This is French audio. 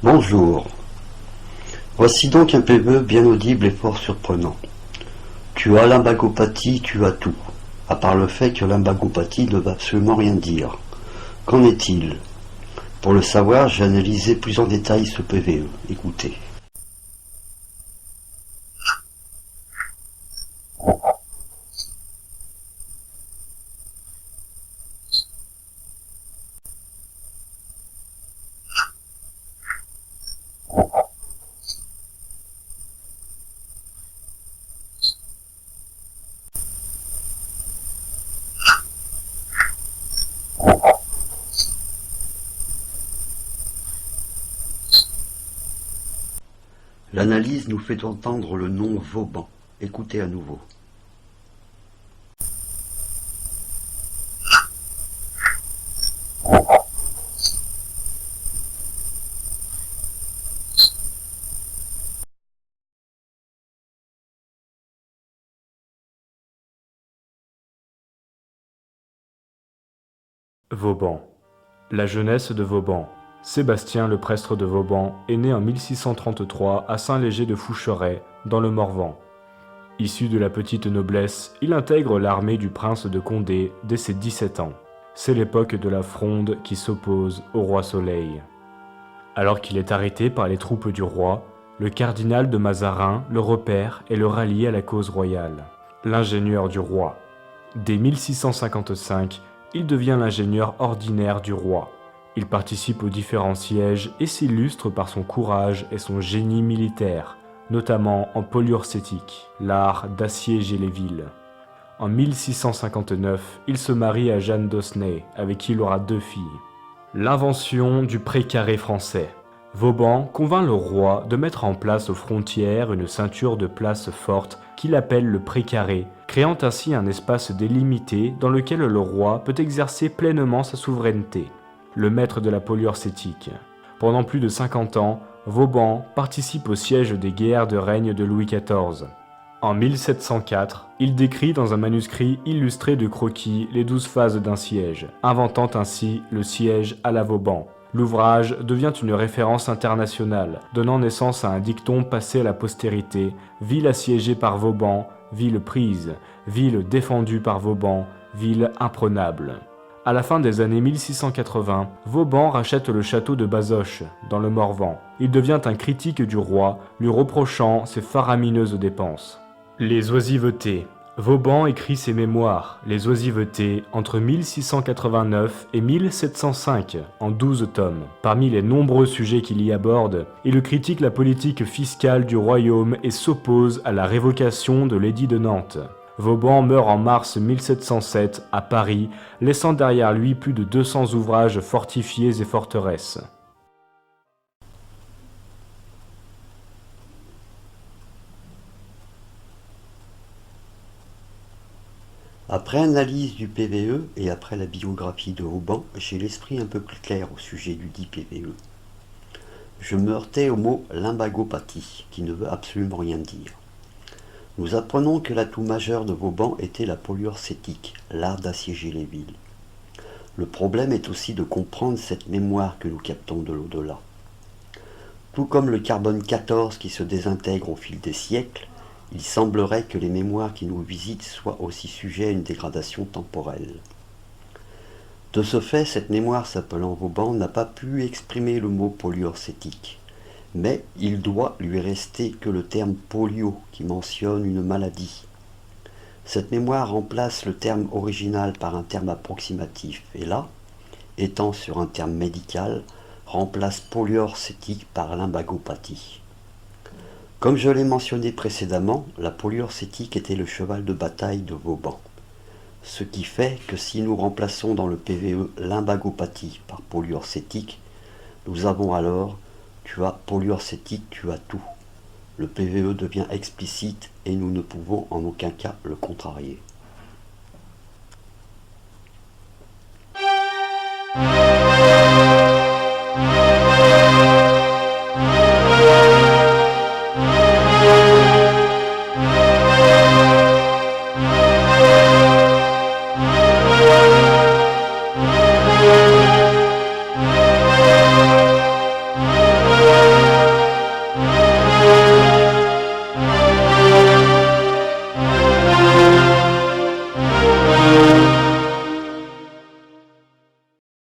Bonjour. Voici donc un PV bien audible et fort surprenant. Tu as l'imbagopathie, tu as tout, à part le fait que l'imbagopathie ne veut absolument rien dire. Qu'en est-il? Pour le savoir, j'ai analysé plus en détail ce PVE. Écoutez. L'analyse nous fait entendre le nom Vauban. Écoutez à nouveau. Vauban. La jeunesse de Vauban. Sébastien le prestre de Vauban est né en 1633 à Saint-Léger de Foucheret, dans le Morvan. Issu de la petite noblesse, il intègre l'armée du prince de Condé dès ses 17 ans. C'est l'époque de la Fronde qui s'oppose au roi Soleil. Alors qu'il est arrêté par les troupes du roi, le cardinal de Mazarin le repère et le rallie à la cause royale. L'ingénieur du roi. Dès 1655, il devient l'ingénieur ordinaire du roi. Il participe aux différents sièges et s'illustre par son courage et son génie militaire, notamment en poliorcétique, l'art d'assiéger les villes. En 1659, il se marie à Jeanne d'Osnay, avec qui il aura 2 filles. L'invention du précaré français. Vauban convainc le roi de mettre en place aux frontières une ceinture de places fortes qu'il appelle le précaré, créant ainsi un espace délimité dans lequel le roi peut exercer pleinement sa souveraineté. Le maître de la poliorcétique. Pendant plus de 50 ans, Vauban participe au siège des guerres de règne de Louis XIV. En 1704, il décrit dans un manuscrit illustré de croquis les 12 phases d'un siège, inventant ainsi le siège à la Vauban. L'ouvrage devient une référence internationale, donnant naissance à un dicton passé à la postérité: ville assiégée par Vauban, ville prise, ville défendue par Vauban, ville imprenable. À la fin des années 1680, Vauban rachète le château de Bazoches, dans le Morvan. Il devient un critique du roi, lui reprochant ses faramineuses dépenses. Les oisivetés. Vauban écrit ses mémoires, Les oisivetés, entre 1689 et 1705, en 12 tomes. Parmi les nombreux sujets qu'il y aborde, il critique la politique fiscale du royaume et s'oppose à la révocation de l'édit de Nantes. Vauban meurt en mars 1707 à Paris, laissant derrière lui plus de 200 ouvrages fortifiés et forteresses. Après analyse du PVE et après la biographie de Vauban, j'ai l'esprit un peu plus clair au sujet du dit PVE. je me heurtais au mot lumbagopathie, qui ne veut absolument rien dire. Nous apprenons que l'atout majeur de Vauban était la polyurcétique, l'art d'assiéger les villes. Le problème est aussi de comprendre cette mémoire que nous captons de l'au-delà. Tout comme le carbone 14 qui se désintègre au fil des siècles, il semblerait que les mémoires qui nous visitent soient aussi sujets à une dégradation temporelle. De ce fait, cette mémoire s'appelant Vauban n'a pas pu exprimer le mot polyurcétique, mais il doit lui rester que le terme polio qui mentionne une maladie. Cette mémoire remplace le terme original par un terme approximatif, et là, étant sur un terme médical, remplace polyurcétique par lumbagopathie. Comme je l'ai mentionné précédemment, la polyurcétique était le cheval de bataille de Vauban. Ce qui fait que si nous remplaçons dans le PVE lumbagopathie par polyurcétique, nous avons alors tu as polyurcétique, tu as tout. Le PVE devient explicite et nous ne pouvons en aucun cas le contrarier.